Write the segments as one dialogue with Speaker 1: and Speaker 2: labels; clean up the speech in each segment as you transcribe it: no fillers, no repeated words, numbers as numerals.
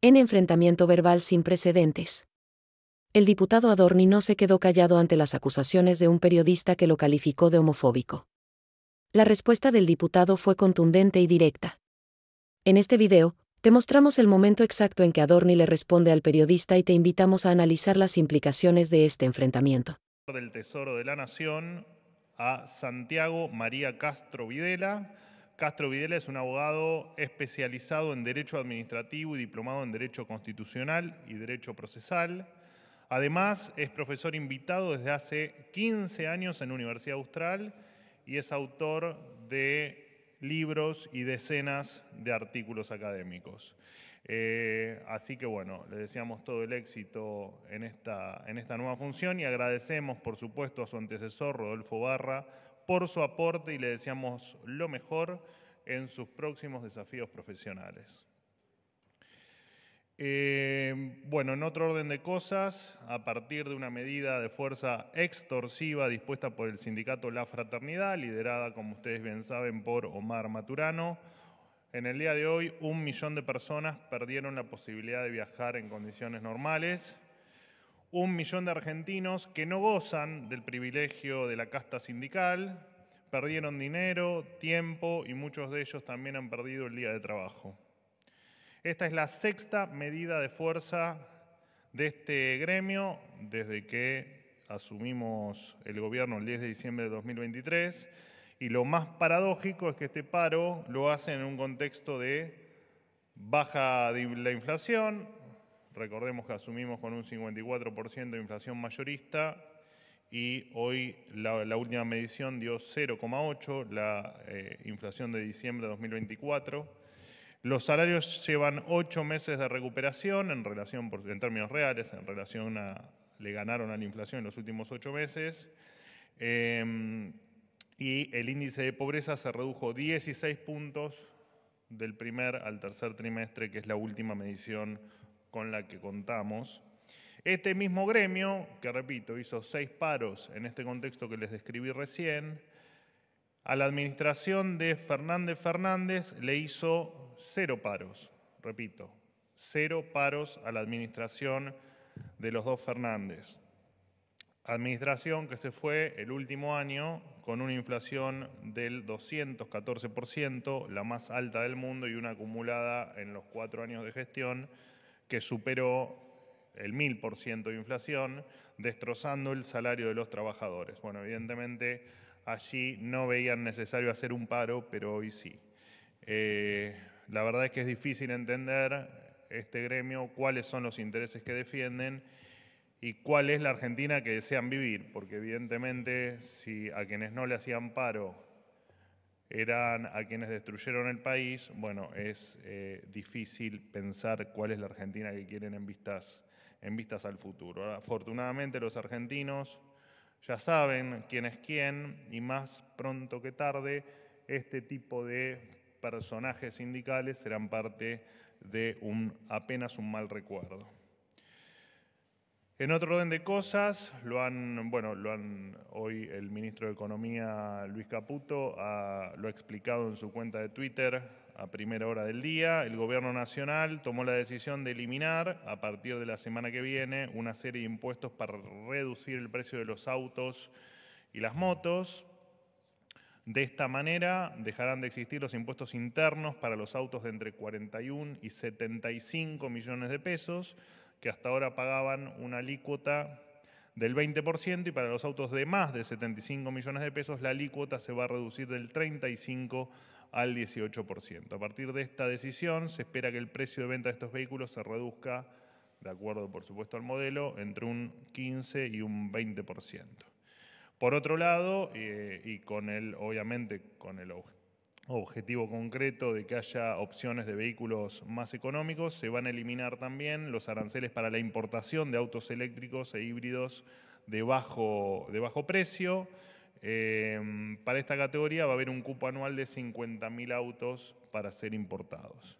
Speaker 1: En enfrentamiento verbal sin precedentes. El diputado Adorni no se quedó callado ante las acusaciones de un periodista que lo calificó de homofóbico. La respuesta del diputado fue contundente y directa. En este video, te mostramos el momento exacto en que Adorni le responde al periodista y te invitamos a analizar las implicaciones de este enfrentamiento.
Speaker 2: Del Tesoro de la Nación a Santiago María Castro Videla. Castro Videla es un abogado especializado en Derecho Administrativo y diplomado en Derecho Constitucional y Derecho Procesal. Además, es profesor invitado desde hace 15 años en la Universidad Austral y es autor de libros y decenas de artículos académicos. Así que bueno, le deseamos todo el éxito en esta nueva función y agradecemos, por supuesto, a su antecesor, Rodolfo Barra, por su aporte y le deseamos lo mejor en sus próximos desafíos profesionales. Bueno, en otro orden de cosas, a partir de una medida de fuerza extorsiva dispuesta por el sindicato La Fraternidad, liderada, como ustedes bien saben, por Omar Maturano, en el día de hoy 1 millón de personas perdieron la posibilidad de viajar en condiciones normales. 1 millón de argentinos que no gozan del privilegio de la casta sindical, perdieron dinero, tiempo y muchos de ellos también han perdido el día de trabajo. Esta es la 6ª medida de fuerza de este gremio desde que asumimos el gobierno el 10 de diciembre de 2023 y lo más paradójico es que este paro lo hacen en un contexto de baja de la inflación. Recordemos que asumimos con un 54% de inflación mayorista y hoy la última medición dio 0,8, la inflación de diciembre de 2024. Los salarios llevan 8 meses de recuperación en términos reales, en relación a, le ganaron a la inflación en los últimos 8 meses. Y el índice de pobreza se redujo 16 puntos del primer al tercer trimestre, que es la última medición con la que contamos. Este mismo gremio, que repito, hizo 6 paros en este contexto que les describí recién, a la administración de Fernández le hizo 0 paros, repito, 0 paros a la administración de los dos Fernández. Administración que se fue el último año con una inflación del 214%, la más alta del mundo y una acumulada en los 4 años de gestión que superó el 1000% de inflación, destrozando el salario de los trabajadores. Bueno, evidentemente allí no veían necesario hacer un paro, pero hoy sí. La verdad es que es difícil entender este gremio, cuáles son los intereses que defienden y cuál es la Argentina que desean vivir, porque evidentemente si a quienes no le hacían paro eran a quienes destruyeron el país, bueno, es difícil pensar cuál es la Argentina que quieren en vistas al futuro. Afortunadamente los argentinos ya saben quién es quién y más pronto que tarde este tipo de personajes sindicales serán parte de apenas un mal recuerdo. En otro orden de cosas, hoy el ministro de Economía, Luis Caputo, lo ha explicado en su cuenta de Twitter a primera hora del día. El Gobierno Nacional tomó la decisión de eliminar, a partir de la semana que viene, una serie de impuestos para reducir el precio de los autos y las motos. De esta manera dejarán de existir los impuestos internos para los autos de entre 41 y 75 millones de pesos, que hasta ahora pagaban una alícuota del 20%, y para los autos de más de 75 millones de pesos la alícuota se va a reducir del 35 al 18%. A partir de esta decisión se espera que el precio de venta de estos vehículos se reduzca, de acuerdo por supuesto al modelo, entre un 15 y un 20%. Por otro lado, y obviamente con el objetivo concreto de que haya opciones de vehículos más económicos, se van a eliminar también los aranceles para la importación de autos eléctricos e híbridos de bajo precio. Para esta categoría va a haber un cupo anual de 50.000 autos para ser importados.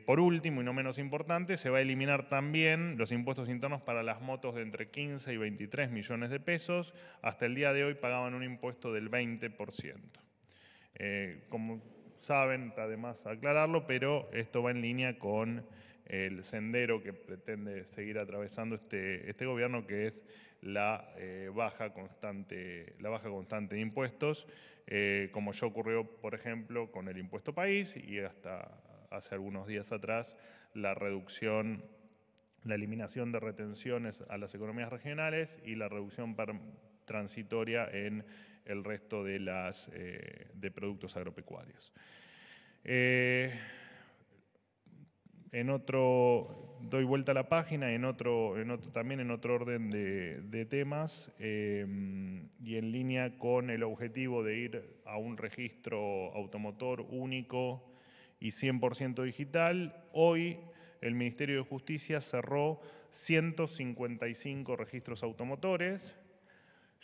Speaker 2: Por último, y no menos importante, se va a eliminar también los impuestos internos para las motos de entre 15 y 23 millones de pesos. Hasta el día de hoy pagaban un impuesto del 20%. Como saben, está de más aclararlo, pero esto va en línea con el sendero que pretende seguir atravesando este gobierno, que es la baja constante de impuestos, como ya ocurrió, por ejemplo, con el impuesto país y hasta hace algunos días atrás la eliminación de retenciones a las economías regionales y la reducción transitoria en el resto de productos agropecuarios. Doy vuelta a la página, también en otro orden de temas, y en línea con el objetivo de ir a un registro automotor único y 100% digital, hoy el Ministerio de Justicia cerró 155 registros automotores.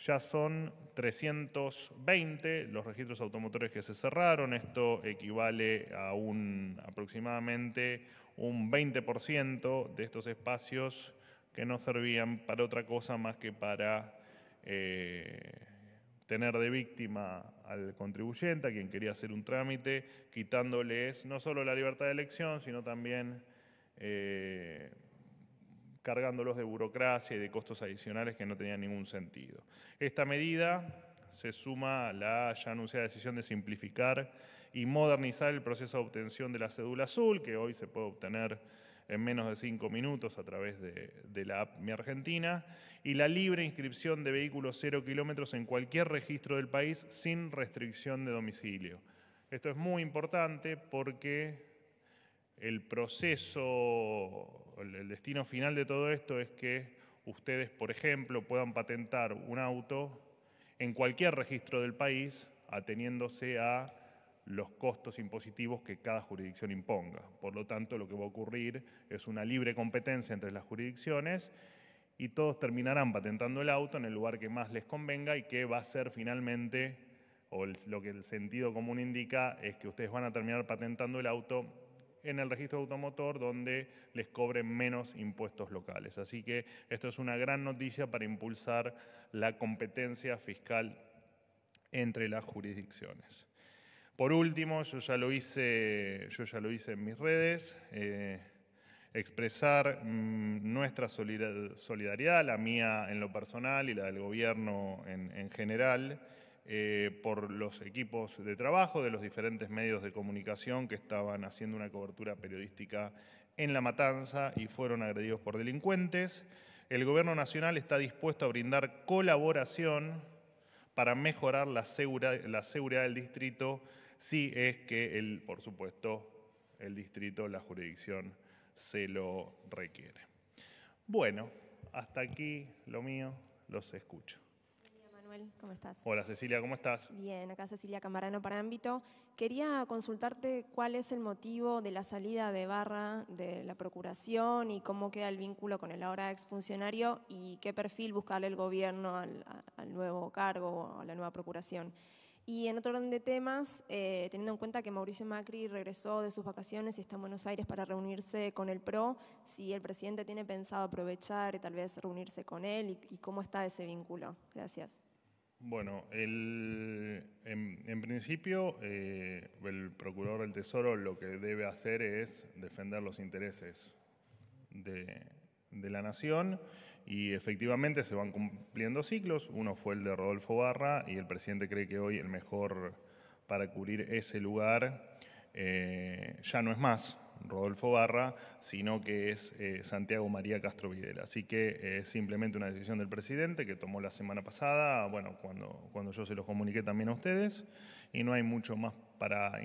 Speaker 2: Ya son 320 los registros automotores que se cerraron. Esto equivale a aproximadamente un 20% de estos espacios que no servían para otra cosa más que para tener de víctima al contribuyente, a quien quería hacer un trámite, quitándoles no solo la libertad de elección, sino también cargándolos de burocracia y de costos adicionales que no tenían ningún sentido. Esta medida se suma a la ya anunciada decisión de simplificar y modernizar el proceso de obtención de la cédula azul, que hoy se puede obtener en menos de 5 minutos a través de la app Mi Argentina, y la libre inscripción de vehículos 0 kilómetros en cualquier registro del país sin restricción de domicilio. Esto es muy importante porque el proceso, el destino final de todo esto es que ustedes, por ejemplo, puedan patentar un auto en cualquier registro del país, ateniéndose a los costos impositivos que cada jurisdicción imponga. Por lo tanto, lo que va a ocurrir es una libre competencia entre las jurisdicciones y todos terminarán patentando el auto en el lugar que más les convenga y que va a ser finalmente, o lo que el sentido común indica, es que ustedes van a terminar patentando el auto en el registro automotor donde les cobren menos impuestos locales. Así que esto es una gran noticia para impulsar la competencia fiscal entre las jurisdicciones. Por último, yo ya lo hice en mis redes, expresar nuestra solidaridad, la mía en lo personal y la del gobierno en general, por los equipos de trabajo de los diferentes medios de comunicación que estaban haciendo una cobertura periodística en La Matanza y fueron agredidos por delincuentes. El Gobierno Nacional está dispuesto a brindar colaboración para mejorar la seguridad del distrito si es que, por supuesto, el distrito, la jurisdicción, se lo requiere. Bueno, hasta aquí lo mío, los escucho.
Speaker 3: Manuel, ¿cómo estás?
Speaker 2: Hola Cecilia, ¿cómo estás?
Speaker 3: Bien, acá Cecilia Camarano para Ámbito. Quería consultarte cuál es el motivo de la salida de Barra de la Procuración y cómo queda el vínculo con el ahora exfuncionario y qué perfil buscarle el gobierno al nuevo cargo o a la nueva Procuración. Y en otro orden de temas, teniendo en cuenta que Mauricio Macri regresó de sus vacaciones y está en Buenos Aires para reunirse con el PRO, si el presidente tiene pensado aprovechar y tal vez reunirse con él y cómo está ese vínculo. Gracias.
Speaker 2: Bueno, en principio el Procurador del Tesoro lo que debe hacer es defender los intereses de la Nación y efectivamente se van cumpliendo ciclos. Uno fue el de Rodolfo Barra y el presidente cree que hoy el mejor para cubrir ese lugar ya no es más Rodolfo Barra, sino que es Santiago María Castro Videla. Así que es simplemente una decisión del presidente que tomó la semana pasada, bueno, cuando yo se los comuniqué también a ustedes, y no hay mucho más para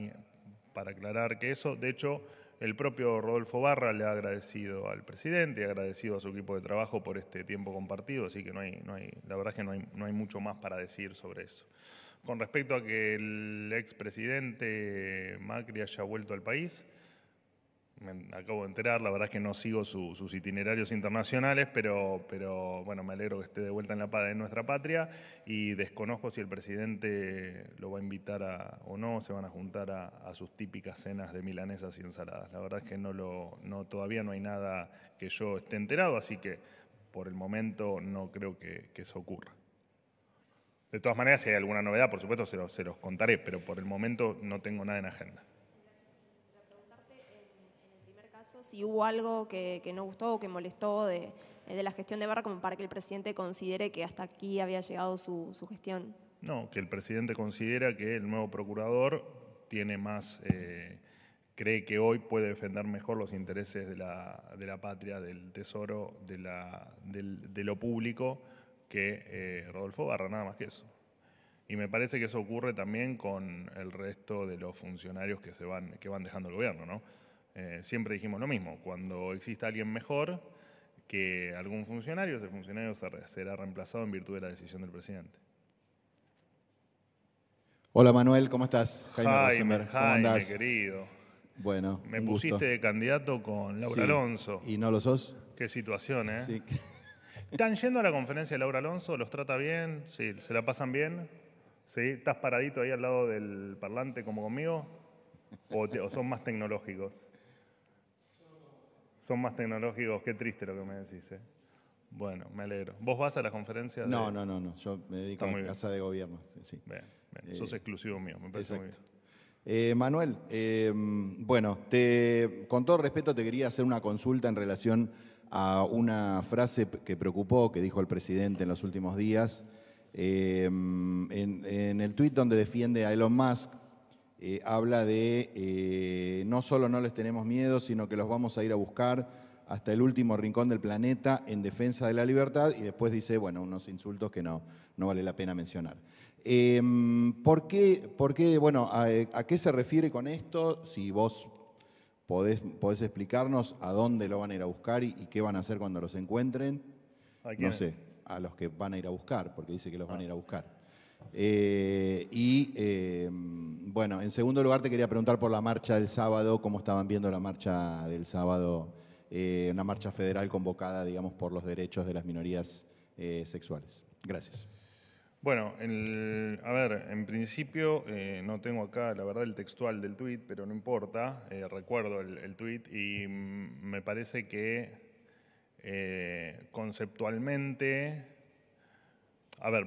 Speaker 2: aclarar que eso. De hecho, el propio Rodolfo Barra le ha agradecido al presidente y ha agradecido a su equipo de trabajo por este tiempo compartido, así que la verdad es que no hay mucho más para decir sobre eso. Con respecto a que el expresidente Macri haya vuelto al país, me acabo de enterar, la verdad es que no sigo sus itinerarios internacionales, pero bueno, me alegro que esté de vuelta en nuestra patria y desconozco si el presidente lo va a invitar o no, se van a juntar a sus típicas cenas de milanesas y ensaladas. La verdad es que todavía no hay nada que yo esté enterado, así que por el momento no creo que eso ocurra. De todas maneras, si hay alguna novedad, por supuesto se los contaré, pero por el momento no tengo nada en agenda.
Speaker 3: Si hubo algo que no gustó o que molestó de la gestión de Barra como para que el presidente considere que hasta aquí había llegado su gestión.
Speaker 2: No, que el presidente considera que el nuevo procurador tiene más, cree que hoy puede defender mejor los intereses de la patria, del tesoro, de lo público, que Rodolfo Barra, nada más que eso. Y me parece que eso ocurre también con el resto de los funcionarios que van dejando el gobierno, ¿no? Siempre dijimos lo mismo, cuando exista alguien mejor que algún funcionario, ese funcionario será reemplazado en virtud de la decisión del presidente.
Speaker 4: Hola Manuel, ¿cómo estás?
Speaker 2: Jaime,
Speaker 4: ¿cómo andás?
Speaker 2: querido.
Speaker 4: Bueno,
Speaker 2: Me
Speaker 4: un
Speaker 2: pusiste
Speaker 4: gusto.
Speaker 2: de candidato con Laura
Speaker 4: Sí.
Speaker 2: Alonso.
Speaker 4: ¿Y no lo sos?
Speaker 2: Qué situación, ¿eh?
Speaker 4: Sí.
Speaker 2: ¿Están yendo a la conferencia de Laura Alonso? ¿Los trata bien? Sí, ¿se la pasan bien? ¿Sí? ¿Estás paradito ahí al lado del parlante como conmigo? ¿O son más tecnológicos? Son más tecnológicos, qué triste lo que me decís, ¿eh? Bueno, me alegro. ¿Vos vas a la conferencia?
Speaker 4: No. Yo me dedico
Speaker 2: Está muy
Speaker 4: a
Speaker 2: bien.
Speaker 4: casa de gobierno. Sí.
Speaker 2: Bien, sos exclusivo mío, me parece muy
Speaker 4: Exacto.
Speaker 2: bien.
Speaker 4: Manuel, bueno, con todo respeto te quería hacer una consulta en relación a una frase que preocupó, que dijo el presidente en los últimos días. En el tuit donde defiende a Elon Musk, habla de no solo no les tenemos miedo, sino que los vamos a ir a buscar hasta el último rincón del planeta en defensa de la libertad, y después dice, bueno, unos insultos que no vale la pena mencionar. ¿Por qué, bueno, a qué se refiere con esto? Si vos podés explicarnos a dónde lo van a ir a buscar y qué van a hacer cuando los encuentren.
Speaker 2: ¿A quién?
Speaker 4: No sé, a los que van a ir a buscar, porque dice que los van a ir a buscar. Bueno, en segundo lugar te quería preguntar por la marcha del sábado, cómo estaban viendo la marcha del sábado, una marcha federal convocada, digamos, por los derechos de las minorías sexuales. Gracias.
Speaker 2: Bueno, a ver, en principio no tengo acá, la verdad, el textual del tuit, pero no importa, recuerdo el tuit y me parece que conceptualmente, a ver,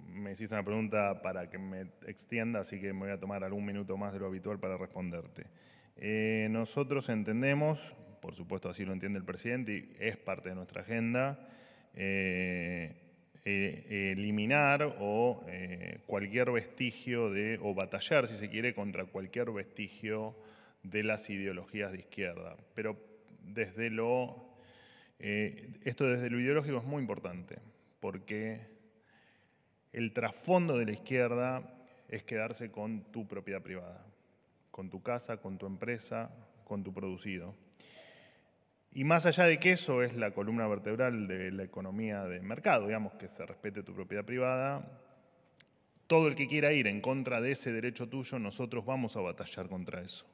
Speaker 2: me hiciste una pregunta para que me extienda, así que me voy a tomar algún minuto más de lo habitual para responderte. Nosotros entendemos, por supuesto así lo entiende el presidente y es parte de nuestra agenda, eliminar o cualquier vestigio o batallar, si se quiere, contra cualquier vestigio de las ideologías de izquierda. Pero esto desde lo ideológico es muy importante, porque el trasfondo de la izquierda es quedarse con tu propiedad privada, con tu casa, con tu empresa, con tu producido. Y más allá de que eso es la columna vertebral de la economía de mercado, digamos, que se respete tu propiedad privada, todo el que quiera ir en contra de ese derecho tuyo, nosotros vamos a batallar contra eso.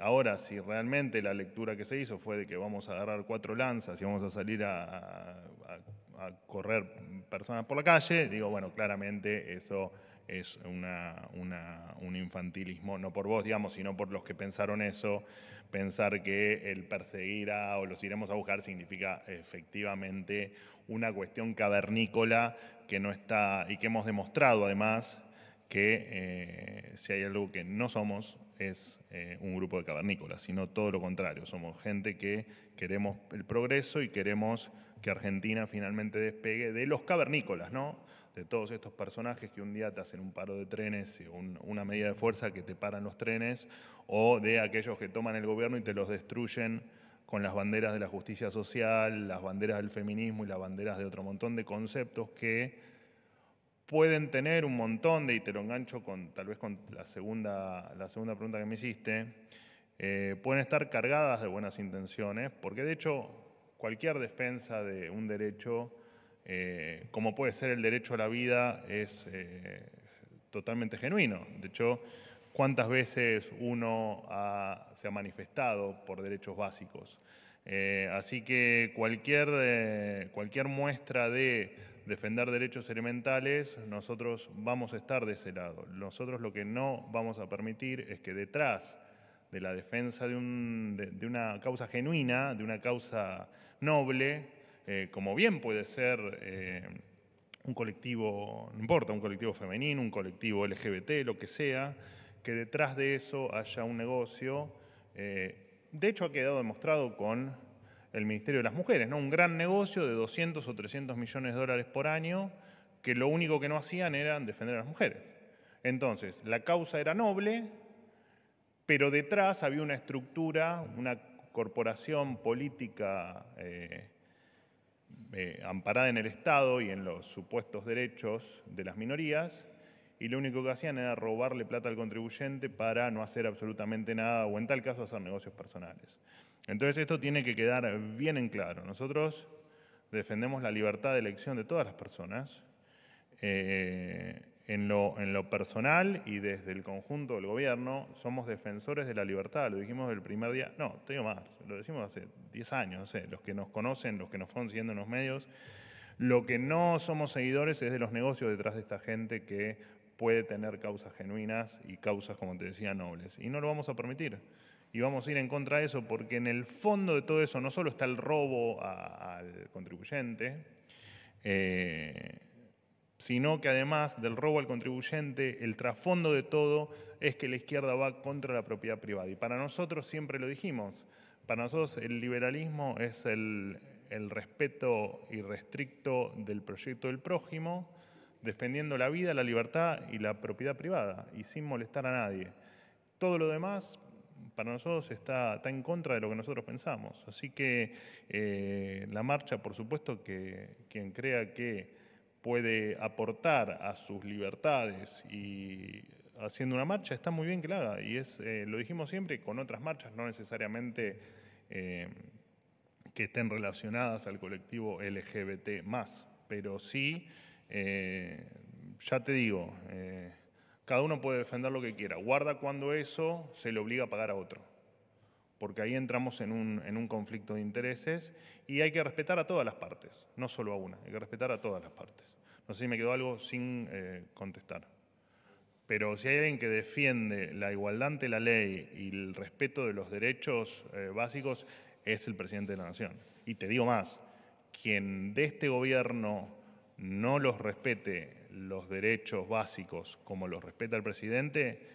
Speaker 2: Ahora, si realmente la lectura que se hizo fue de que vamos a agarrar 4 lanzas y vamos a salir a correr personas por la calle, digo, bueno, claramente eso es un infantilismo, no por vos, digamos, sino por los que pensaron eso. Pensar que el perseguir o los iremos a buscar significa efectivamente una cuestión cavernícola que no está, y que hemos demostrado además que si hay algo que no somos es un grupo de cavernícolas, sino todo lo contrario. Somos gente que queremos el progreso y queremos que Argentina finalmente despegue de los cavernícolas, ¿no? De todos estos personajes que un día te hacen un paro de trenes, una medida de fuerza que te paran los trenes, o de aquellos que toman el gobierno y te los destruyen con las banderas de la justicia social, las banderas del feminismo y las banderas de otro montón de conceptos que pueden tener un montón y te lo engancho tal vez con la segunda pregunta que me hiciste, pueden estar cargadas de buenas intenciones, porque de hecho cualquier defensa de un derecho, como puede ser el derecho a la vida, es totalmente genuino. De hecho, ¿cuántas veces uno se ha manifestado por derechos básicos? Así que cualquier muestra de defender derechos elementales, nosotros vamos a estar de ese lado. Nosotros lo que no vamos a permitir es que detrás de la defensa de una causa genuina, de una causa noble, como bien puede ser un colectivo, no importa, un colectivo femenino, un colectivo LGBT, lo que sea, que detrás de eso haya un negocio De hecho, ha quedado demostrado con el Ministerio de las Mujeres, ¿no? Un gran negocio de 200 o 300 millones de dólares por año, que lo único que no hacían era defender a las mujeres. Entonces, la causa era noble, pero detrás había una estructura, una corporación política amparada en el Estado y en los supuestos derechos de las minorías, y lo único que hacían era robarle plata al contribuyente para no hacer absolutamente nada, o en tal caso hacer negocios personales. Entonces esto tiene que quedar bien en claro. Nosotros defendemos la libertad de elección de todas las personas, en lo personal y desde el conjunto del gobierno somos defensores de la libertad, lo dijimos del primer día, no, te digo más, lo decimos hace 10 años, no sé, los que nos conocen, los que nos fueron siguiendo en los medios, lo que no somos seguidores es de los negocios detrás de esta gente que puede tener causas genuinas y causas, como te decía, nobles, y no lo vamos a permitir. Y vamos a ir en contra de eso porque en el fondo de todo eso no solo está el robo al contribuyente, sino que además del robo al contribuyente, el trasfondo de todo es que la izquierda va contra la propiedad privada. Y para nosotros, siempre lo dijimos, para nosotros el liberalismo es el respeto irrestricto del proyecto del prójimo, defendiendo la vida, la libertad y la propiedad privada, y sin molestar a nadie. Todo lo demás, para nosotros, está en contra de lo que nosotros pensamos. Así que la marcha, por supuesto, que quien crea que puede aportar a sus libertades y haciendo una marcha, está muy bien que la haga. Y lo dijimos siempre con otras marchas, no necesariamente que estén relacionadas al colectivo LGBT+, pero sí, ya te digo, cada uno puede defender lo que quiera. Guarda cuando eso se le obliga a pagar a otro, porque ahí entramos en un conflicto de intereses y hay que respetar a todas las partes, no solo a una, hay que respetar a todas las partes. No sé si me quedó algo sin contestar. Pero si hay alguien que defiende la igualdad ante la ley y el respeto de los derechos básicos, es el presidente de la Nación. Y te digo más, quien de este gobierno no los respete los derechos básicos como los respeta el presidente,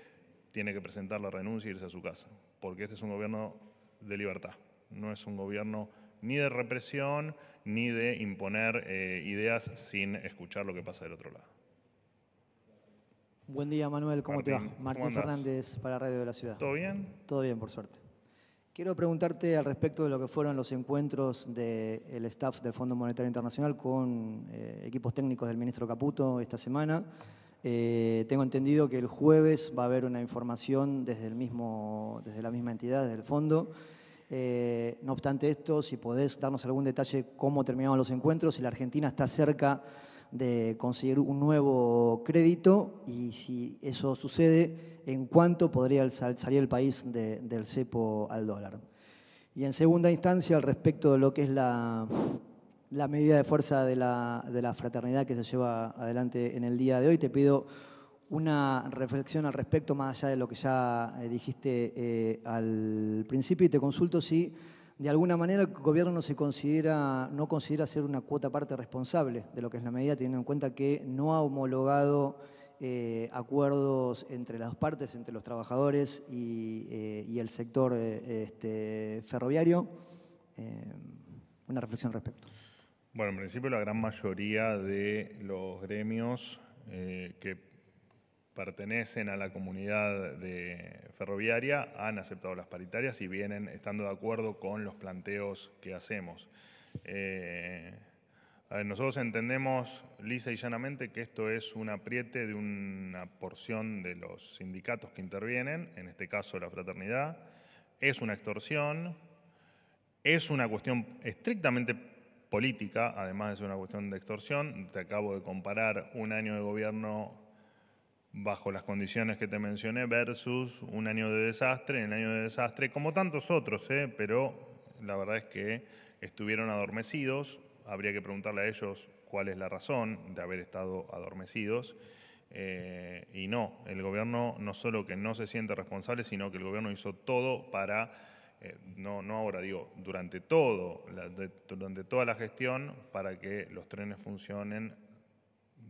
Speaker 2: tiene que presentar la renuncia e irse a su casa, porque este es un gobierno de libertad, no es un gobierno ni de represión, ni de imponer ideas sin escuchar lo que pasa del otro lado.
Speaker 5: Buen día, Manuel, ¿cómo te va? Martín
Speaker 2: ¿cómo
Speaker 5: Fernández para Radio de la Ciudad.
Speaker 2: ¿Todo bien?
Speaker 5: Todo bien, por suerte. Quiero preguntarte al respecto de lo que fueron los encuentros del staff del Fondo Monetario Internacional con equipos técnicos del ministro Caputo esta semana. Tengo entendido que el jueves va a haber una información desde la misma entidad, desde el fondo. No obstante esto, si podés darnos algún detalle cómo terminaron los encuentros, si la Argentina está cerca de conseguir un nuevo crédito y si eso sucede, ¿en cuánto podría salir el país del cepo al dólar? Y en segunda instancia, al respecto de lo que es la medida de fuerza de la fraternidad que se lleva adelante en el día de hoy, te pido una reflexión al respecto, más allá de lo que ya dijiste al principio, y te consulto si de alguna manera el gobierno no considera ser una cuota parte responsable de lo que es la medida, teniendo en cuenta que no ha homologado acuerdos entre las partes, entre los trabajadores y el sector ferroviario. Una reflexión al respecto.
Speaker 2: Bueno, en principio la gran mayoría de los gremios que pertenecen a la comunidad ferroviaria han aceptado las paritarias y vienen estando de acuerdo con los planteos que hacemos. Nosotros entendemos lisa y llanamente que esto es un apriete de una porción de los sindicatos que intervienen, en este caso la fraternidad, es una extorsión, es una cuestión estrictamente política, además de ser una cuestión de extorsión. Te acabo de comparar un año de gobierno bajo las condiciones que te mencioné versus un año de desastre, en el año de desastre, como tantos otros, pero la verdad es que estuvieron adormecidos. Habría que preguntarle a ellos cuál es la razón de haber estado adormecidos. Y no, el gobierno no solo que no se siente responsable, sino que el gobierno hizo todo para, no ahora, digo, durante toda la gestión, para que los trenes funcionen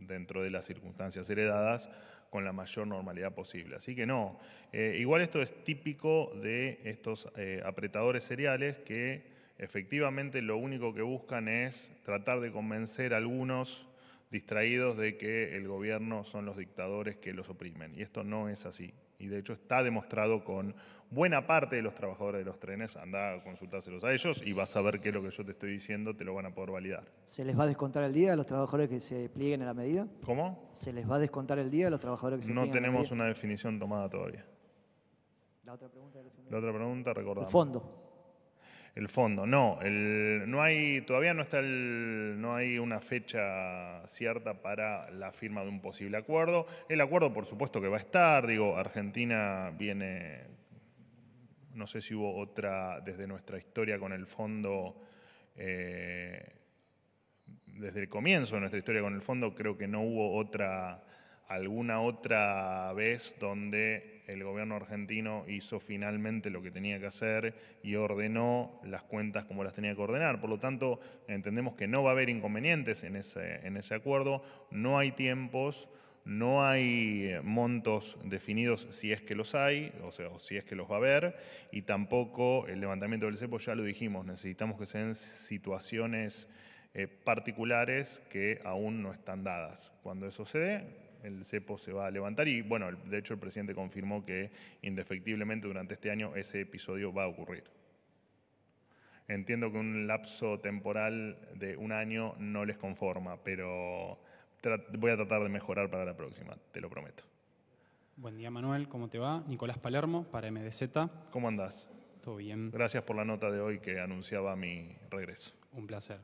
Speaker 2: dentro de las circunstancias heredadas, con la mayor normalidad posible. Así que no, igual esto es típico de estos apretadores seriales que efectivamente lo único que buscan es tratar de convencer a algunos distraídos de que el gobierno son los dictadores que los oprimen. Y esto no es así. Y de hecho está demostrado con buena parte de los trabajadores de los trenes. Anda a consultárselos a ellos y vas a ver que lo que yo te estoy diciendo te lo van a poder validar.
Speaker 5: ¿Se les va a descontar el día a los trabajadores que se plieguen a la medida?
Speaker 2: ¿Cómo?
Speaker 5: ¿Se les va a descontar el día a los trabajadores que se
Speaker 2: No
Speaker 5: plieguen a la medida?
Speaker 2: tenemos una definición tomada todavía.
Speaker 5: La otra pregunta del FMI.
Speaker 2: La otra pregunta, recordamos.
Speaker 5: El fondo.
Speaker 2: El fondo, no. No hay, todavía no hay una fecha cierta para la firma de un posible acuerdo. El acuerdo, por supuesto, que va a estar. Digo, Argentina viene, no sé si hubo otra desde nuestra historia con el fondo, desde el comienzo de nuestra historia con el fondo, creo que no hubo alguna otra vez donde el gobierno argentino hizo finalmente lo que tenía que hacer y ordenó las cuentas como las tenía que ordenar. Por lo tanto, entendemos que no va a haber inconvenientes en ese acuerdo, no hay tiempos, no hay montos definidos si es que los hay, o sea, o si es que los va a haber, y tampoco el levantamiento del cepo, ya lo dijimos, necesitamos que sean situaciones particulares que aún no están dadas. Cuando eso se dé, el cepo se va a levantar y, bueno, de hecho el presidente confirmó que indefectiblemente durante este año ese episodio va a ocurrir. Entiendo que un lapso temporal de un año no les conforma, pero voy a tratar de mejorar para la próxima, te lo prometo.
Speaker 6: Buen día, Manuel, ¿cómo te va? Nicolás Palermo, para MDZ.
Speaker 2: ¿Cómo andás?
Speaker 6: Todo bien.
Speaker 2: Gracias por la nota de hoy que anunciaba mi regreso.
Speaker 6: Un placer.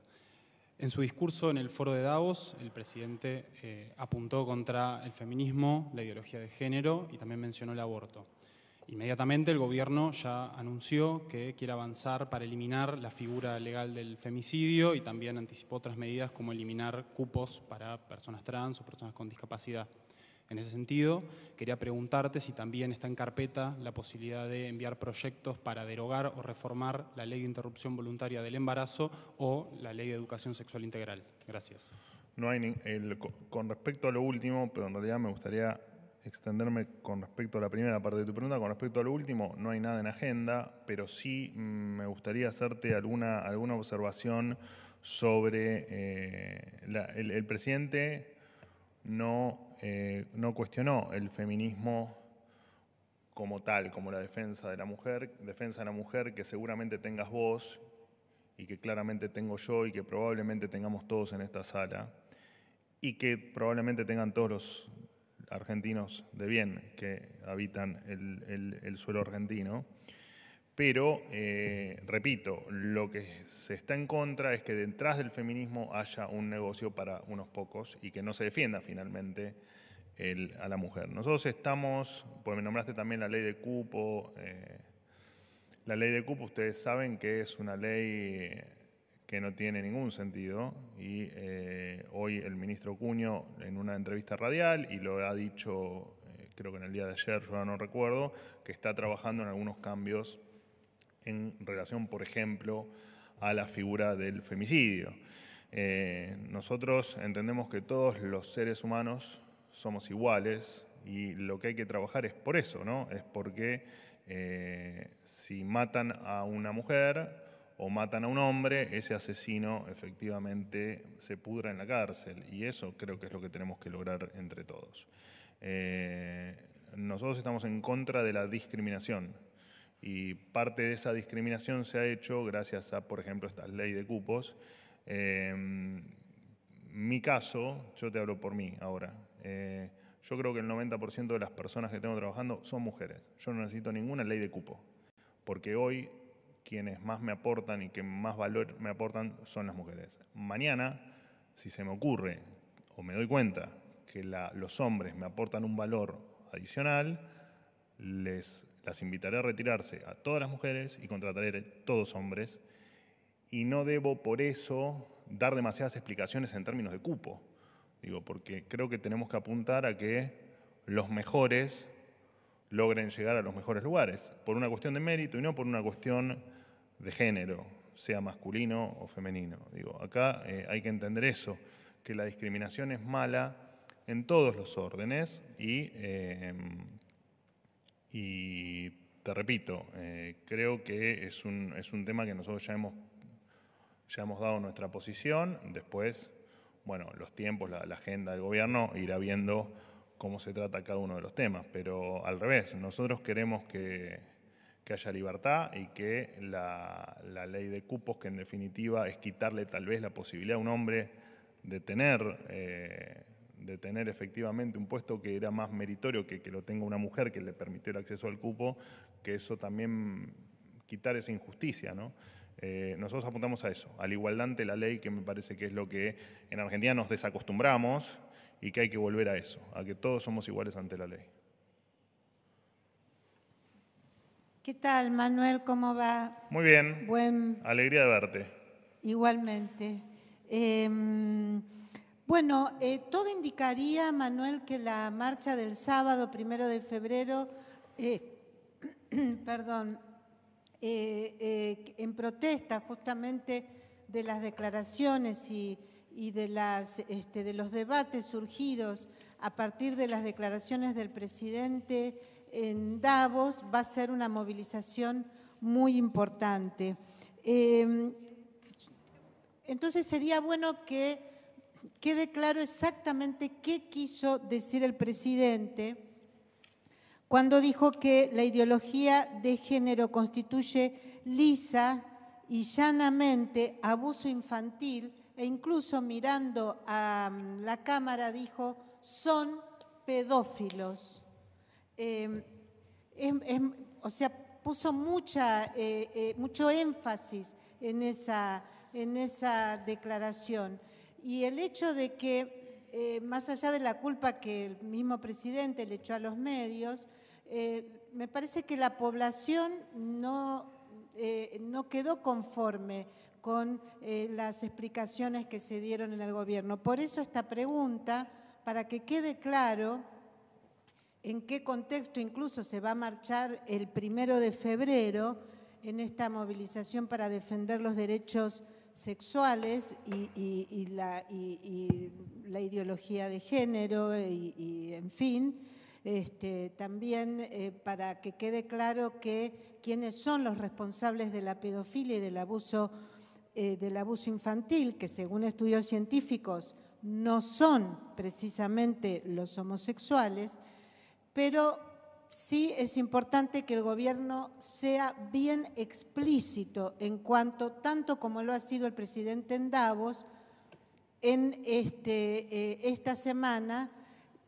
Speaker 6: En su discurso en el foro de Davos, el presidente apuntó contra el feminismo, la ideología de género y también mencionó el aborto. Inmediatamente el gobierno ya anunció que quiere avanzar para eliminar la figura legal del femicidio y también anticipó otras medidas como eliminar cupos para personas trans o personas con discapacidad. En ese sentido, quería preguntarte si también está en carpeta la posibilidad de enviar proyectos para derogar o reformar la Ley de Interrupción Voluntaria del Embarazo o la Ley de Educación Sexual Integral. Gracias.
Speaker 2: No hay con respecto a lo último, pero en realidad me gustaría extenderme con respecto a la primera parte de tu pregunta. Con respecto a lo último, no hay nada en agenda, pero sí me gustaría hacerte alguna observación sobre el presidente no cuestionó el feminismo como tal, como la defensa de la mujer que seguramente tengas vos y que claramente tengo yo y que probablemente tengamos todos en esta sala y que probablemente tengan todos los argentinos de bien que habitan el suelo argentino. Pero, repito, lo que se está en contra es que detrás del feminismo haya un negocio para unos pocos y que no se defienda finalmente a la mujer. Nosotros estamos, pues me nombraste también la ley de cupo. La ley de cupo, ustedes saben que es una ley que no tiene ningún sentido y hoy el ministro Cuño en una entrevista radial, y lo ha dicho creo que en el día de ayer, yo no recuerdo, que está trabajando en algunos cambios en relación, por ejemplo, a la figura del femicidio. Nosotros entendemos que todos los seres humanos somos iguales y lo que hay que trabajar es por eso, ¿no? Es porque si matan a una mujer o matan a un hombre, ese asesino efectivamente se pudra en la cárcel y eso creo que es lo que tenemos que lograr entre todos. Nosotros estamos en contra de la discriminación. Y parte de esa discriminación se ha hecho gracias a, por ejemplo, esta ley de cupos. Mi caso, yo te hablo por mí ahora, yo creo que el 90% de las personas que tengo trabajando son mujeres. Yo no necesito ninguna ley de cupo, porque hoy quienes más me aportan y que más valor me aportan son las mujeres. Mañana, si se me ocurre o me doy cuenta que los hombres me aportan un valor adicional, las invitaré a retirarse a todas las mujeres y contrataré a todos hombres y no debo por eso dar demasiadas explicaciones en términos de cupo. Digo, porque creo que tenemos que apuntar a que los mejores logren llegar a los mejores lugares, por una cuestión de mérito y no por una cuestión de género, sea masculino o femenino. Digo, acá hay que entender eso, que la discriminación es mala en todos los órdenes y te repito, creo que es un tema que nosotros ya hemos dado nuestra posición. Después, bueno, los tiempos, la agenda del gobierno irá viendo cómo se trata cada uno de los temas. Pero al revés, nosotros queremos que haya libertad y que la ley de cupos, que en definitiva es quitarle tal vez la posibilidad a un hombre de tener efectivamente un puesto que era más meritorio que lo tenga una mujer que le permitió el acceso al cupo, que eso también quitar esa injusticia, ¿no? Nosotros apuntamos a eso, a la igualdad ante la ley, que me parece que es lo que en Argentina nos desacostumbramos y que hay que volver a eso, a que todos somos iguales ante la ley.
Speaker 7: ¿Qué tal, Manuel? ¿Cómo va?
Speaker 2: Muy bien. Alegría de verte.
Speaker 7: Igualmente. Bueno, todo indicaría, Manuel, que la marcha del sábado 1 de febrero, en protesta justamente de las declaraciones y de los debates surgidos a partir de las declaraciones del presidente en Davos, va a ser una movilización muy importante. Entonces sería bueno que quede claro exactamente qué quiso decir el presidente cuando dijo que la ideología de género constituye lisa y llanamente abuso infantil, e incluso mirando a la cámara dijo, son pedófilos. O sea, puso mucho énfasis en esa declaración. Y el hecho de que, más allá de la culpa que el mismo presidente le echó a los medios, me parece que la población no quedó conforme con las explicaciones que se dieron en el gobierno. Por eso esta pregunta, para que quede claro en qué contexto incluso se va a marchar el 1 de febrero en esta movilización para defender los derechos sexuales y la ideología de género y en fin, también para que quede claro que quiénes son los responsables de la pedofilia y del abuso infantil, que según estudios científicos no son precisamente los homosexuales, pero sí es importante que el gobierno sea bien explícito en cuanto, tanto como lo ha sido el presidente en Davos, en esta semana,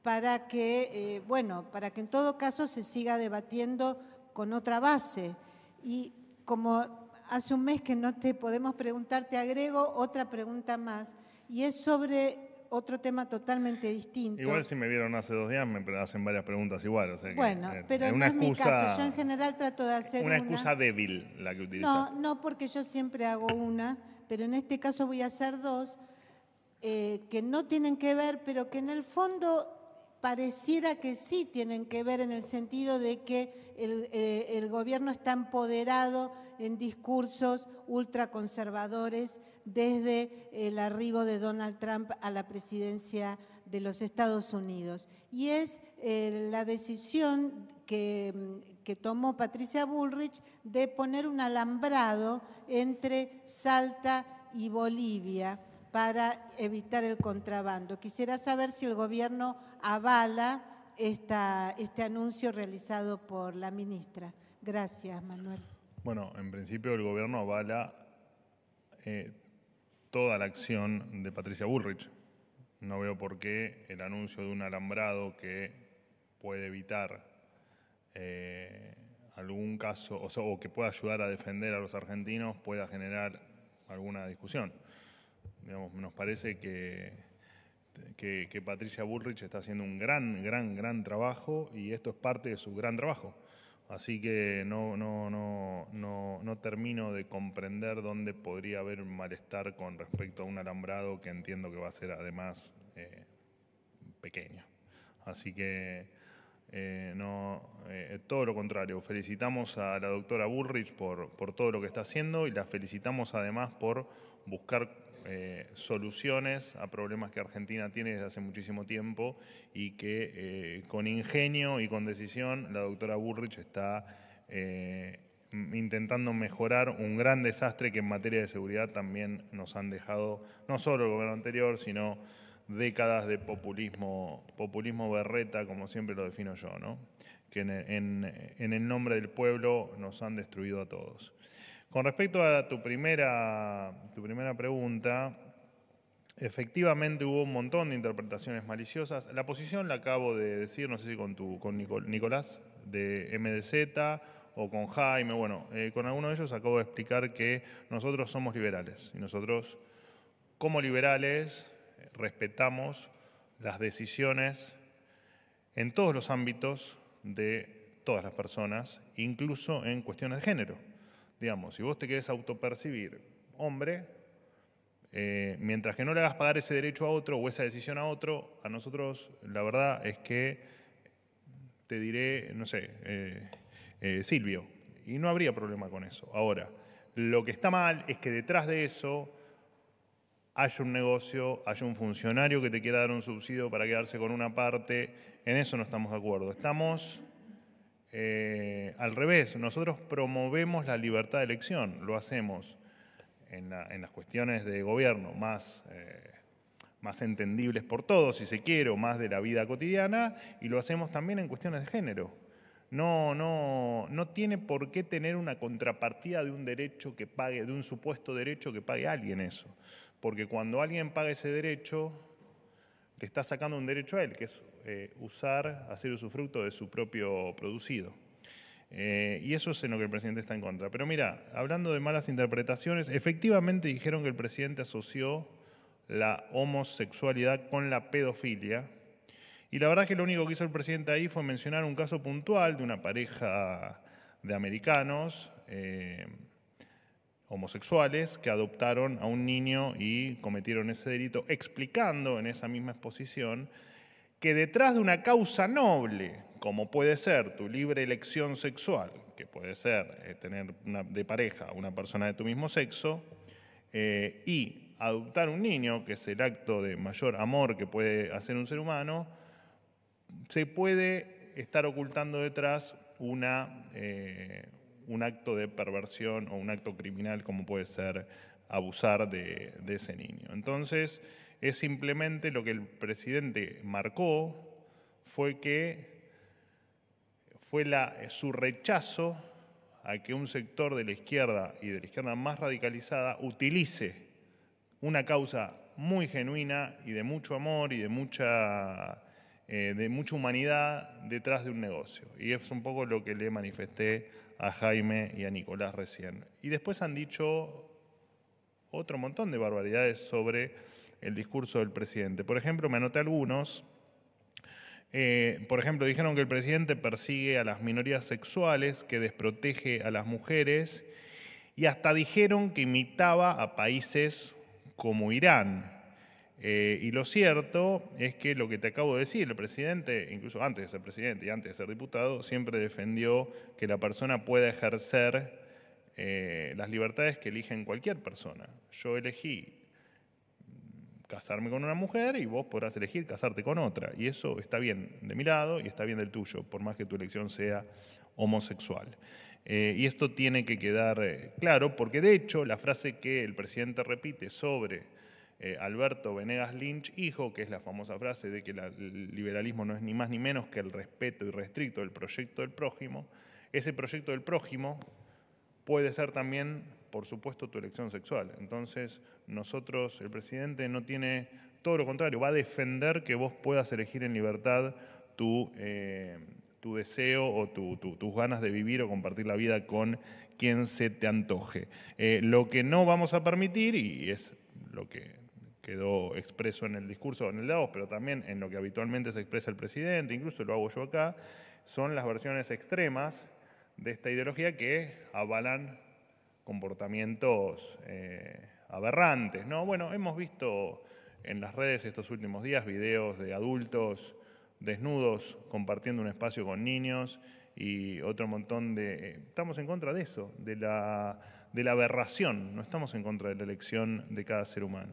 Speaker 7: para que en todo caso se siga debatiendo con otra base. Y como hace un mes que no te podemos preguntar, te agrego otra pregunta más, y es sobre otro tema totalmente distinto.
Speaker 2: Igual si me vieron hace 2 días me hacen varias preguntas igual. O sea
Speaker 7: bueno, pero no es mi caso. Yo en general trato de hacer
Speaker 2: una excusa débil la que utilizas.
Speaker 7: No, porque yo siempre hago una, pero en este caso voy a hacer 2 que no tienen que ver, pero que en el fondo pareciera que sí tienen que ver, en el sentido de que el gobierno está empoderado en discursos ultraconservadores desde el arribo de Donald Trump a la presidencia de los Estados Unidos. Y es la decisión que tomó Patricia Bullrich de poner un alambrado entre Salta y Bolivia para evitar el contrabando. Quisiera saber si el gobierno avala este anuncio realizado por la ministra. Gracias, Manuel.
Speaker 2: Bueno, en principio el gobierno avala toda la acción de Patricia Bullrich. No veo por qué el anuncio de un alambrado que puede evitar algún caso, o que pueda ayudar a defender a los argentinos, pueda generar alguna discusión. Digamos, nos parece que Patricia Bullrich está haciendo un gran trabajo, y esto es parte de su gran trabajo. Así que no termino de comprender dónde podría haber malestar con respecto a un alambrado que entiendo que va a ser además pequeño. Así que todo lo contrario. Felicitamos a la doctora Bullrich por todo lo que está haciendo, y la felicitamos además por buscar soluciones a problemas que Argentina tiene desde hace muchísimo tiempo y que con ingenio y con decisión la doctora Bullrich está intentando mejorar un gran desastre que en materia de seguridad también nos han dejado no solo el gobierno anterior, sino décadas de populismo berreta, como siempre lo defino yo, ¿no? Que en el nombre del pueblo nos han destruido a todos. Con respecto a tu primera pregunta, efectivamente hubo un montón de interpretaciones maliciosas. La posición la acabo de decir, no sé si con Nicolás, de MDZ o con Jaime, bueno, con alguno de ellos acabo de explicar que nosotros somos liberales y nosotros, como liberales, respetamos las decisiones en todos los ámbitos de todas las personas, incluso en cuestiones de género. Digamos, si vos te querés autopercibir hombre, mientras que no le hagas pagar ese derecho a otro o esa decisión a otro, a nosotros la verdad es que te diré, no sé, Silvio, y no habría problema con eso. Ahora, lo que está mal es que detrás de eso haya un negocio, haya un funcionario que te quiera dar un subsidio para quedarse con una parte. En eso no estamos de acuerdo. Estamos al revés. Nosotros promovemos la libertad de elección. Lo hacemos en las cuestiones de gobierno más entendibles por todos, si se quiere, o más de la vida cotidiana, y lo hacemos también en cuestiones de género. No tiene por qué tener una contrapartida de un derecho que pague, de un supuesto derecho que pague alguien eso. Porque cuando alguien paga ese derecho, le está sacando un derecho a él, que es hacer usufructo de su propio producido. Y eso es en lo que el presidente está en contra. Pero mira, hablando de malas interpretaciones, efectivamente dijeron que el presidente asoció la homosexualidad con la pedofilia. Y la verdad es que lo único que hizo el presidente ahí fue mencionar un caso puntual de una pareja de americanos homosexuales que adoptaron a un niño y cometieron ese delito, explicando en esa misma exposición que detrás de una causa noble, como puede ser tu libre elección sexual, que puede ser tener de pareja a una persona de tu mismo sexo, y adoptar un niño, que es el acto de mayor amor que puede hacer un ser humano, se puede estar ocultando detrás un acto de perversión o un acto criminal como puede ser abusar de ese niño. Entonces, es simplemente lo que el presidente marcó fue su rechazo a que un sector de la izquierda y de la izquierda más radicalizada utilice una causa muy genuina y de mucho amor y de mucha humanidad detrás de un negocio. Y es un poco lo que le manifesté a Jaime y a Nicolás recién. Y después han dicho otro montón de barbaridades sobre el discurso del presidente. Por ejemplo, me anoté algunos. Por ejemplo, dijeron que el presidente persigue a las minorías sexuales, que desprotege a las mujeres, y hasta dijeron que imitaba a países como Irán. Y lo cierto es que lo que te acabo de decir, el presidente, incluso antes de ser presidente y antes de ser diputado, siempre defendió que la persona pueda ejercer las libertades que eligen cualquier persona. Yo elegí casarme con una mujer y vos podrás elegir casarte con otra. Y eso está bien de mi lado y está bien del tuyo, por más que tu elección sea homosexual. Y esto tiene que quedar claro, porque de hecho la frase que el presidente repite sobre Alberto Venegas Lynch, hijo, que es la famosa frase de que el liberalismo no es ni más ni menos que el respeto irrestricto del proyecto del prójimo, ese proyecto del prójimo puede ser también, por supuesto, tu elección sexual. Entonces, nosotros, el presidente no tiene, todo lo contrario, va a defender que vos puedas elegir en libertad tu deseo o tus ganas de vivir o compartir la vida con quien se te antoje. Lo que no vamos a permitir, y es lo que quedó expreso en el discurso en el Davos, pero también en lo que habitualmente se expresa el presidente, incluso lo hago yo acá, son las versiones extremas de esta ideología que avalan comportamientos aberrantes, ¿no? Bueno, hemos visto en las redes estos últimos días videos de adultos desnudos compartiendo un espacio con niños y otro montón de... estamos en contra de eso, de de la aberración, no estamos en contra de la elección de cada ser humano.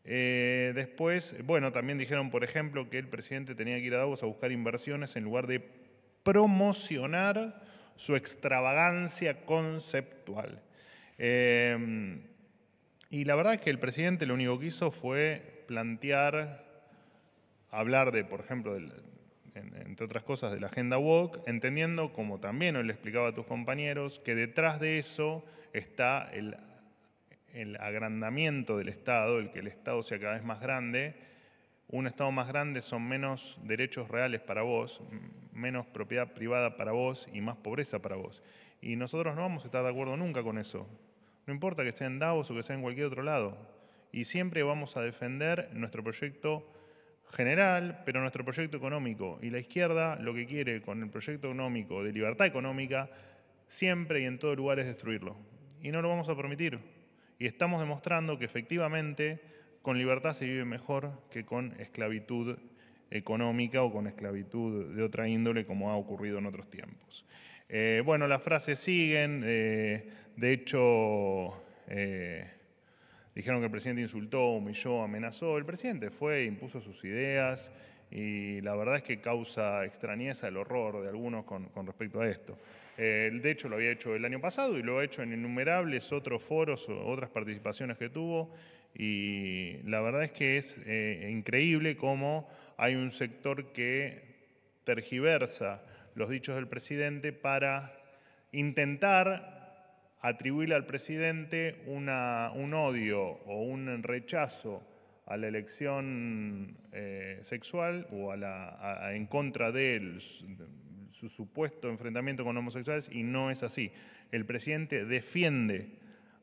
Speaker 2: Después, bueno, también dijeron, por ejemplo, que el presidente tenía que ir a Davos a buscar inversiones en lugar de promocionar su extravagancia conceptual. Y la verdad es que el presidente lo único que hizo fue plantear, hablar de, por ejemplo, entre otras cosas, de la agenda woke, entendiendo, como también hoy le explicaba a tus compañeros, que detrás de eso está el agrandamiento del Estado, el que el Estado sea cada vez más grande. Un Estado más grande son menos derechos reales para vos, menos propiedad privada para vos y más pobreza para vos. Y nosotros no vamos a estar de acuerdo nunca con eso. No importa que sea en Davos o que sea en cualquier otro lado. Y siempre vamos a defender nuestro proyecto general, pero nuestro proyecto económico. Y la izquierda lo que quiere con el proyecto económico de libertad económica, siempre y en todo lugar es destruirlo. Y no lo vamos a permitir. Y estamos demostrando que efectivamente con libertad se vive mejor que con esclavitud económica o con esclavitud de otra índole, como ha ocurrido en otros tiempos. Bueno, las frases siguen. De hecho, dijeron que el presidente insultó, humilló, amenazó. El presidente fue, impuso sus ideas y la verdad es que causa extrañeza el horror de algunos con respecto a esto. De hecho, lo había hecho el año pasado y lo ha hecho en innumerables otros foros o otras participaciones que tuvo. Y la verdad es que es increíble cómo hay un sector que tergiversa los dichos del presidente para intentar atribuirle al presidente un odio o un rechazo a la elección sexual o en contra de él, su supuesto enfrentamiento con homosexuales, y no es así. El presidente defiende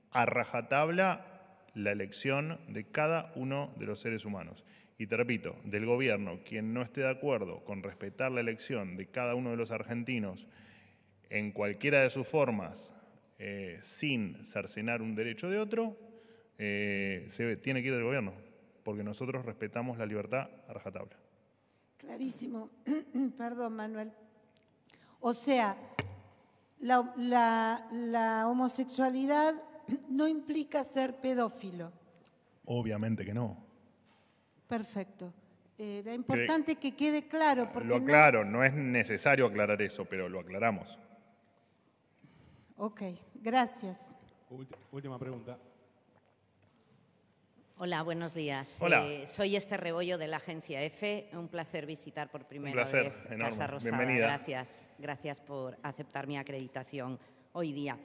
Speaker 2: a rajatabla la elección de cada uno de los seres humanos. Y te repito, del gobierno, quien no esté de acuerdo con respetar la elección de cada uno de los argentinos en cualquiera de sus formas, sin cercenar un derecho de otro, tiene que ir del gobierno, porque nosotros respetamos la libertad a rajatabla.
Speaker 7: Clarísimo. Perdón, Manuel. O sea, la homosexualidad no implica ser pedófilo.
Speaker 2: Obviamente que no.
Speaker 7: Perfecto. Era importante que quede claro. Porque
Speaker 2: lo aclaro, no es necesario aclarar eso, pero lo aclaramos.
Speaker 7: Ok, gracias.
Speaker 8: Última pregunta.
Speaker 9: Hola, buenos días.
Speaker 2: Hola.
Speaker 9: Soy Esther Rebollo de la agencia EFE. Un placer visitar por primera vez
Speaker 2: enorme.
Speaker 9: Casa Rosada.
Speaker 2: Bienvenida.
Speaker 9: Gracias por aceptar mi acreditación hoy día.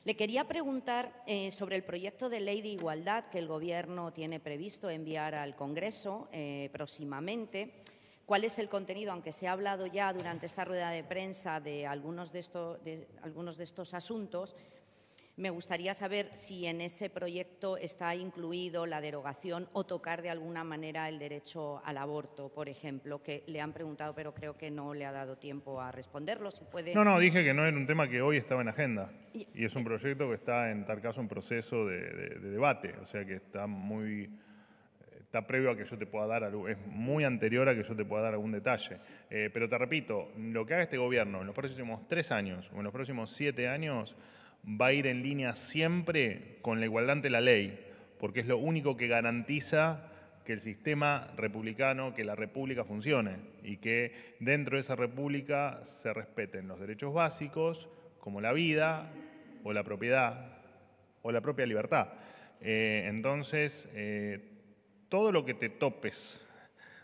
Speaker 9: Le quería preguntar sobre el proyecto de ley de igualdad que el Gobierno tiene previsto enviar al Congreso próximamente. ¿Cuál es el contenido? Aunque se ha hablado ya durante esta rueda de prensa de algunos de estos asuntos, me gustaría saber si en ese proyecto está incluido la derogación o tocar de alguna manera el derecho al aborto, por ejemplo, que le han preguntado, pero creo que no le ha dado tiempo a responderlo. Si puede...
Speaker 2: No, dije que no era un tema que hoy estaba en agenda. Y es un proyecto que está, en tal caso, en proceso de debate. O sea que está previo a que yo te pueda dar algo, es muy anterior a que yo te pueda dar algún detalle. Pero te repito, lo que haga este gobierno en los próximos 3 años o en los próximos 7 años va a ir en línea siempre con la igualdad ante la ley, porque es lo único que garantiza que el sistema republicano, que la república funcione y que dentro de esa república se respeten los derechos básicos como la vida o la propiedad o la propia libertad. Entonces, todo lo que te topes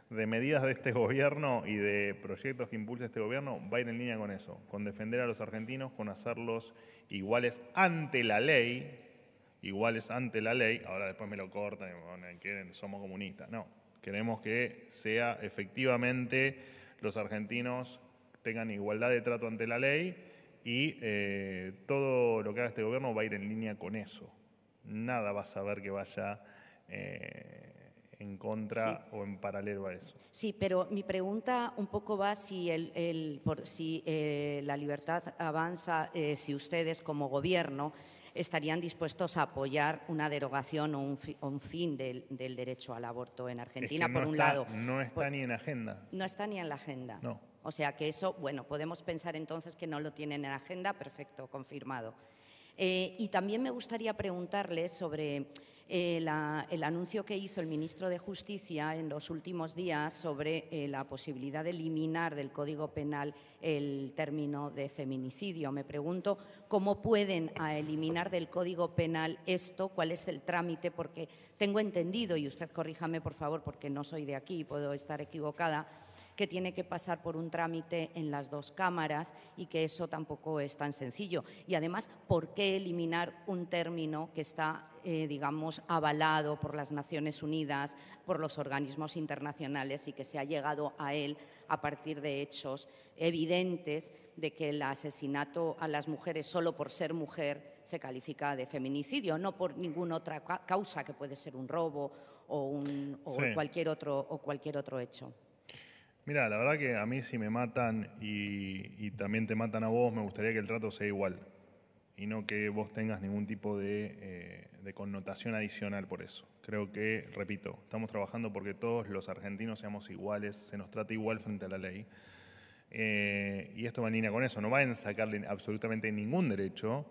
Speaker 2: de medidas de este gobierno y de proyectos que impulsa este gobierno va a ir en línea con eso, con defender a los argentinos, con hacerlos iguales ante la ley, ahora después me lo cortan y quieren, somos comunistas. No, queremos que sea efectivamente los argentinos tengan igualdad de trato ante la ley y todo lo que haga este gobierno va a ir en línea con eso. Nada vas a ver que vaya en contra o en paralelo a eso.
Speaker 9: Sí, pero mi pregunta un poco va si la libertad avanza, si ustedes como gobierno estarían dispuestos a apoyar una derogación o un fin del derecho al aborto en Argentina,
Speaker 2: es que no
Speaker 9: por un
Speaker 2: está,
Speaker 9: lado.
Speaker 2: No está ni en agenda.
Speaker 9: No está ni en la agenda.
Speaker 2: No.
Speaker 9: O sea que eso, bueno, podemos pensar entonces que no lo tienen en agenda, perfecto, confirmado. Y también me gustaría preguntarle sobre el anuncio que hizo el ministro de Justicia en los últimos días sobre la posibilidad de eliminar del Código Penal el término de feminicidio. Me pregunto cómo pueden eliminar del Código Penal esto, cuál es el trámite, porque tengo entendido, y usted corríjame por favor porque no soy de aquí, puedo estar equivocada, que tiene que pasar por un trámite en las dos cámaras y que eso tampoco es tan sencillo. Y además, ¿por qué eliminar un término que está, digamos, avalado por las Naciones Unidas, por los organismos internacionales y que se ha llegado a él a partir de hechos evidentes de que el asesinato a las mujeres solo por ser mujer se califica de feminicidio, no por ninguna otra causa que puede ser un robo o
Speaker 2: Sí.
Speaker 9: cualquier otro hecho?
Speaker 2: Mira, la verdad que a mí si me matan y también te matan a vos, me gustaría que el trato sea igual y no que vos tengas ningún tipo de connotación adicional por eso. Creo que, repito, estamos trabajando porque todos los argentinos seamos iguales, se nos trate igual frente a la ley. Y esto va en línea con eso, no va a sacarle absolutamente ningún derecho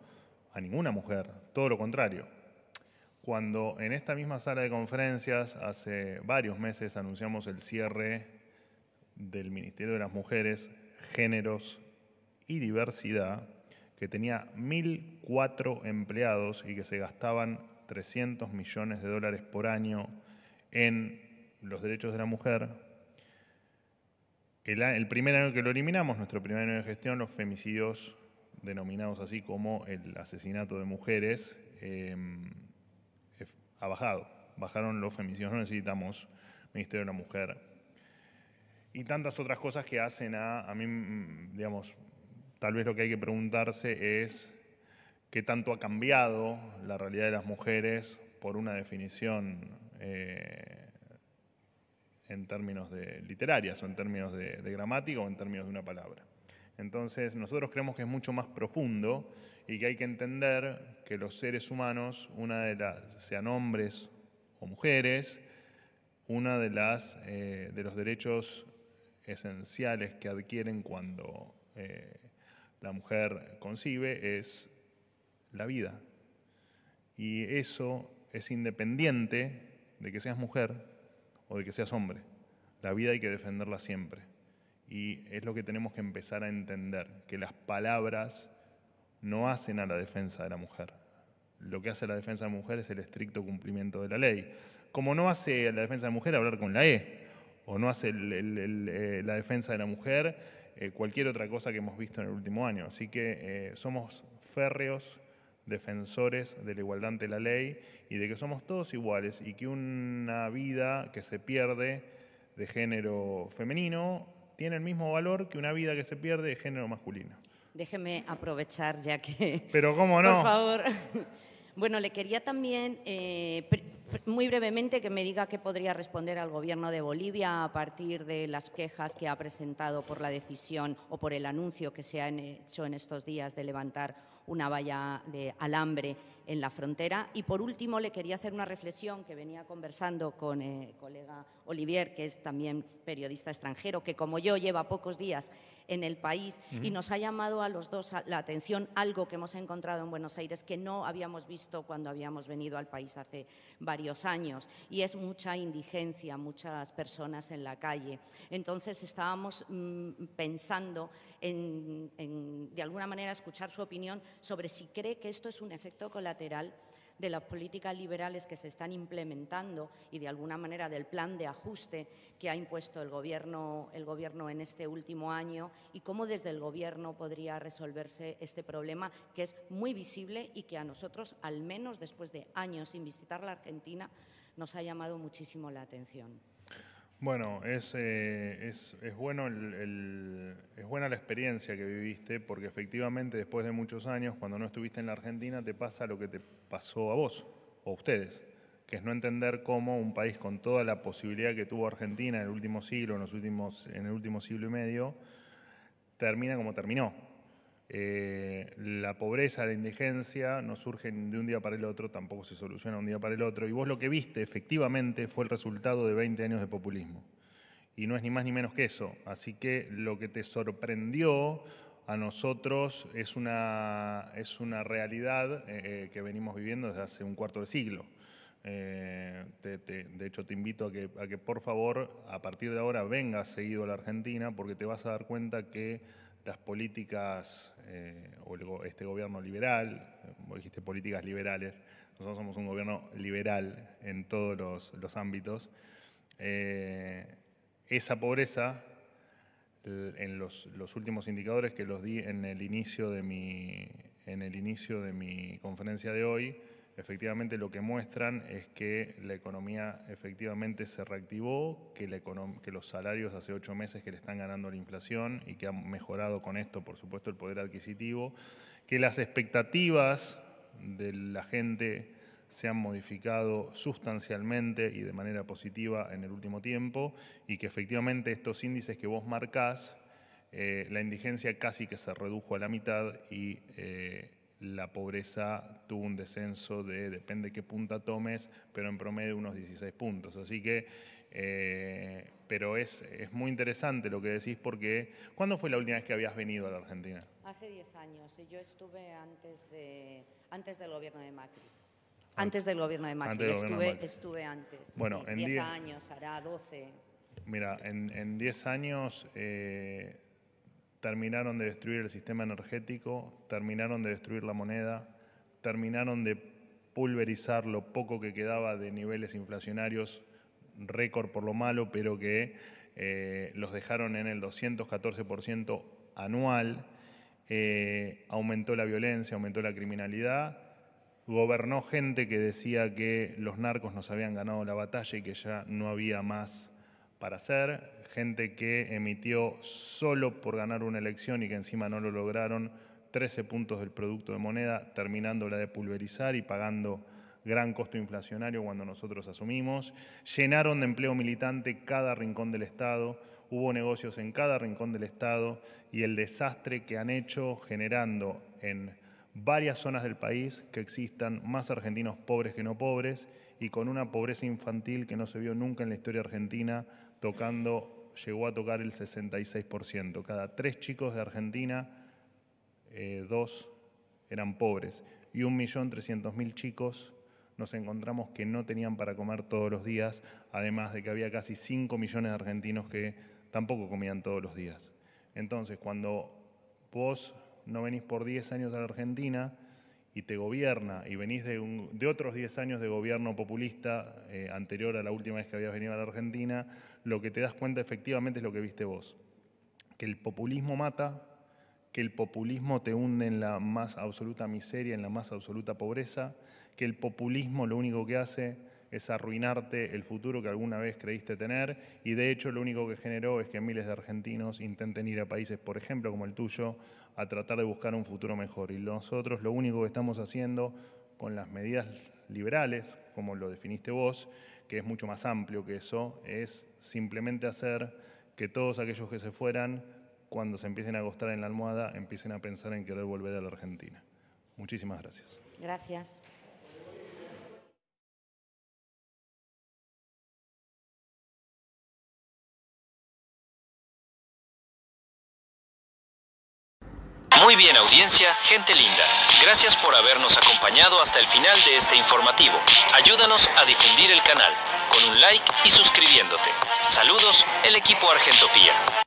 Speaker 2: a ninguna mujer, todo lo contrario. Cuando en esta misma sala de conferencias hace varios meses anunciamos el cierre del Ministerio de las Mujeres, Géneros y Diversidad, que tenía 1.004 empleados y que se gastaban 300 millones de dólares por año en los derechos de la mujer. El primer año que lo eliminamos, nuestro primer año de gestión, los femicidios denominados así como el asesinato de mujeres, ha bajado. Bajaron los femicidios, no necesitamos Ministerio de la Mujer. Y tantas otras cosas que hacen a mí, digamos, tal vez lo que hay que preguntarse es qué tanto ha cambiado la realidad de las mujeres por una definición en términos de literarias o en términos de gramática o en términos de una palabra. Entonces, nosotros creemos que es mucho más profundo y que hay que entender que los seres humanos, sean hombres o mujeres, una de los derechos esenciales que adquieren cuando la mujer concibe es la vida. Y eso es independiente de que seas mujer o de que seas hombre. La vida hay que defenderla siempre. Y es lo que tenemos que empezar a entender, que las palabras no hacen a la defensa de la mujer. Lo que hace a la defensa de la mujer es el estricto cumplimiento de la ley. Como no hace a la defensa de la mujer hablar con la E, o no hace la defensa de la mujer cualquier otra cosa que hemos visto en el último año. Así que somos férreos defensores de la igualdad ante la ley y de que somos todos iguales y que una vida que se pierde de género femenino tiene el mismo valor que una vida que se pierde de género masculino.
Speaker 9: Déjeme aprovechar ya que...
Speaker 2: Pero cómo no.
Speaker 9: Por favor. Bueno, le quería también, muy brevemente, que me diga qué podría responder al Gobierno de Bolivia a partir de las quejas que ha presentado por la decisión o por el anuncio que se han hecho en estos días de levantar una valla de alambre en la frontera. Y por último, le quería hacer una reflexión que venía conversando con el colega Olivier, que es también periodista extranjero, que como yo lleva pocos días en el país y nos ha llamado a los dos la atención algo que hemos encontrado en Buenos Aires que no habíamos visto cuando habíamos venido al país hace varios años, y es mucha indigencia, muchas personas en la calle. Entonces estábamos pensando en de alguna manera escuchar su opinión sobre si cree que esto es un efecto colateral de las políticas liberales que se están implementando y de alguna manera del plan de ajuste que ha impuesto el gobierno en este último año, y cómo desde el Gobierno podría resolverse este problema que es muy visible y que a nosotros, al menos después de años sin visitar la Argentina, nos ha llamado muchísimo la atención.
Speaker 2: Bueno, es bueno es buena la experiencia que viviste, porque efectivamente después de muchos años, cuando no estuviste en la Argentina, te pasa lo que te pasó a vos o a ustedes, que es no entender cómo un país con toda la posibilidad que tuvo Argentina en el último siglo, en el último siglo y medio, termina como terminó. La pobreza, la indigencia no surgen de un día para el otro, tampoco se soluciona de un día para el otro, y vos lo que viste efectivamente fue el resultado de 20 años de populismo, y no es ni más ni menos que eso. Así que lo que te sorprendió a nosotros es una realidad que venimos viviendo desde hace un cuarto de siglo. De hecho, te invito a que por favor, a partir de ahora, vengas seguido a la Argentina, porque te vas a dar cuenta que las políticas, o este gobierno liberal, vos dijiste políticas liberales, nosotros somos un gobierno liberal en todos los ámbitos, esa pobreza, en los últimos indicadores que los di en el inicio de mi conferencia de hoy, efectivamente lo que muestran es que la economía efectivamente se reactivó, que los salarios hace 8 meses que le están ganando la inflación y que han mejorado con esto, por supuesto, el poder adquisitivo, que las expectativas de la gente se han modificado sustancialmente y de manera positiva en el último tiempo y que efectivamente estos índices que vos marcás, la indigencia casi que se redujo a la mitad y la pobreza tuvo un descenso de, depende de qué punta tomes, pero en promedio unos 16 puntos. Así que, pero es muy interesante lo que decís porque, ¿cuándo fue la última vez que habías venido a la Argentina?
Speaker 9: Hace 10 años. Yo estuve antes del gobierno de Macri. Antes del gobierno de Macri. Estuve antes.
Speaker 2: Bueno,
Speaker 9: sí,
Speaker 2: en
Speaker 9: 10 años, hará 12.
Speaker 2: Mira, en 10 años terminaron de destruir el sistema energético, terminaron de destruir la moneda, terminaron de pulverizar lo poco que quedaba de niveles inflacionarios, récord por lo malo, pero que los dejaron en el 214% anual, aumentó la violencia, aumentó la criminalidad, gobernó gente que decía que los narcos nos habían ganado la batalla y que ya no había más para hacer, gente que emitió solo por ganar una elección y que encima no lo lograron 13 puntos del producto de moneda, terminándola de pulverizar y pagando gran costo inflacionario cuando nosotros asumimos. Llenaron de empleo militante cada rincón del Estado, hubo negocios en cada rincón del Estado y el desastre que han hecho generando en varias zonas del país que existan más argentinos pobres que no pobres y con una pobreza infantil que no se vio nunca en la historia argentina, llegó a tocar el 66%. Cada 3 chicos de Argentina, 2 eran pobres. Y 1.300.000 chicos nos encontramos que no tenían para comer todos los días, además de que había casi 5 millones de argentinos que tampoco comían todos los días. Entonces, cuando vos no venís por 10 años a la Argentina y te gobierna, y venís de otros 10 años de gobierno populista anterior a la última vez que habías venido a la Argentina, lo que te das cuenta efectivamente es lo que viste vos, que el populismo mata, que el populismo te hunde en la más absoluta miseria, en la más absoluta pobreza, que el populismo lo único que hace es arruinarte el futuro que alguna vez creíste tener y de hecho lo único que generó es que miles de argentinos intenten ir a países, por ejemplo, como el tuyo, a tratar de buscar un futuro mejor. Y nosotros lo único que estamos haciendo con las medidas liberales, como lo definiste vos, que es mucho más amplio que eso, es simplemente hacer que todos aquellos que se fueran, cuando se empiecen a acostar en la almohada, empiecen a pensar en querer volver a la Argentina. Muchísimas gracias.
Speaker 9: Gracias.
Speaker 8: Muy bien, audiencia, gente linda. Gracias por habernos acompañado hasta el final de este informativo. Ayúdanos a difundir el canal con un like y suscribiéndote. Saludos, el equipo Argentopía.